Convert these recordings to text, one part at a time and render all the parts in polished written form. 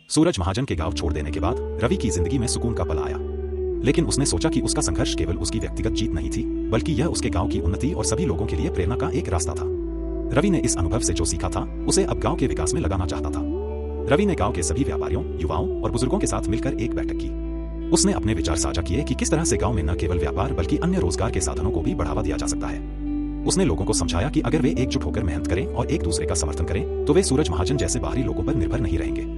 सूरज महाजन के गांव छोड़ देने के बाद रवि की जिंदगी में सुकून का पल आया, लेकिन उसने सोचा कि उसका संघर्ष केवल उसकी व्यक्तिगत जीत नहीं थी, बल्कि यह उसके गांव की उन्नति और सभी लोगों के लिए प्रेरणा का एक रास्ता था। रवि ने इस अनुभव से जो सीखा था उसे अब गांव के विकास में लगाना चाहता था। रवि ने गांव के सभी व्यापारियों, युवाओं और बुजुर्गों के साथ मिलकर एक बैठक की। उसने अपने विचार साझा किए कि किस तरह से गांव में न केवल व्यापार बल्कि अन्य रोजगार के साधनों को भी बढ़ावा दिया जा सकता है। उसने लोगों को समझाया कि अगर वे एकजुट होकर मेहनत करें और एक दूसरे का समर्थन करें तो वे सूरज महाजन जैसे बाहरी लोगों पर निर्भर नहीं रहेंगे।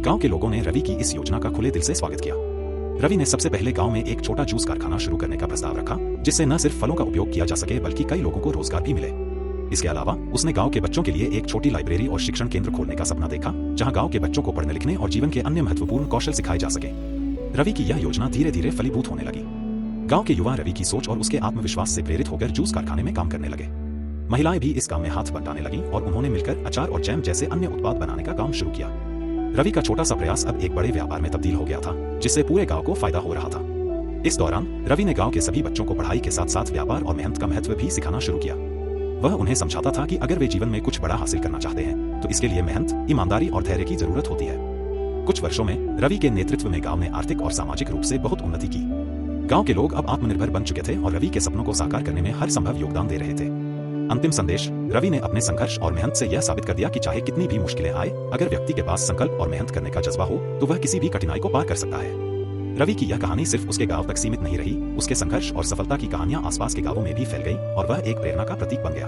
गांव के लोगों ने रवि की इस योजना का खुले दिल से स्वागत किया। रवि ने सबसे पहले गांव में एक छोटा जूस कारखाना शुरू करने का प्रस्ताव रखा, जिससे न सिर्फ फलों का उपयोग किया जा सके बल्कि कई लोगों को रोजगार भी मिले। इसके अलावा उसने गांव के बच्चों के लिए एक छोटी लाइब्रेरी और शिक्षण केंद्र खोलने का सपना देखा, जहां गांव के बच्चों को पढ़ने लिखने और जीवन के अन्य महत्वपूर्ण कौशल सिखाए जा सके। रवि की यह योजना धीरे धीरे फलीभूत होने लगी। गांव के युवा रवि की सोच और उसके आत्मविश्वास से प्रेरित होकर जूस कारखाने में काम करने लगे। महिलाएं भी इस काम में हाथ बंटाने लगीं और उन्होंने मिलकर अचार और जैम जैसे अन्य उत्पाद बनाने का काम शुरू किया। रवि का छोटा सा प्रयास अब एक बड़े व्यापार में तब्दील हो गया था, जिससे पूरे गांव को फायदा हो रहा था। इस दौरान रवि ने गांव के सभी बच्चों को पढ़ाई के साथ साथ व्यापार और मेहनत का महत्व भी सिखाना शुरू किया। वह उन्हें समझाता था कि अगर वे जीवन में कुछ बड़ा हासिल करना चाहते हैं तो इसके लिए मेहनत, ईमानदारी और धैर्य की जरूरत होती है। कुछ वर्षों में रवि के नेतृत्व में गांव ने आर्थिक और सामाजिक रूप से बहुत उन्नति की। गांव के लोग अब आत्मनिर्भर बन चुके थे और रवि के सपनों को साकार करने में हर संभव योगदान दे रहे थे। अंतिम संदेश, रवि ने अपने संघर्ष और मेहनत से यह साबित कर दिया कि चाहे कितनी भी मुश्किलें आए, अगर व्यक्ति के पास संकल्प और मेहनत करने का जज्बा हो तो वह किसी भी कठिनाई को पार कर सकता है। रवि की यह कहानी सिर्फ उसके गांव तक सीमित नहीं रही, उसके संघर्ष और सफलता की कहानियां आसपास के गांवों में भी फैल गईं और वह एक प्रेरणा का प्रतीक बन गया।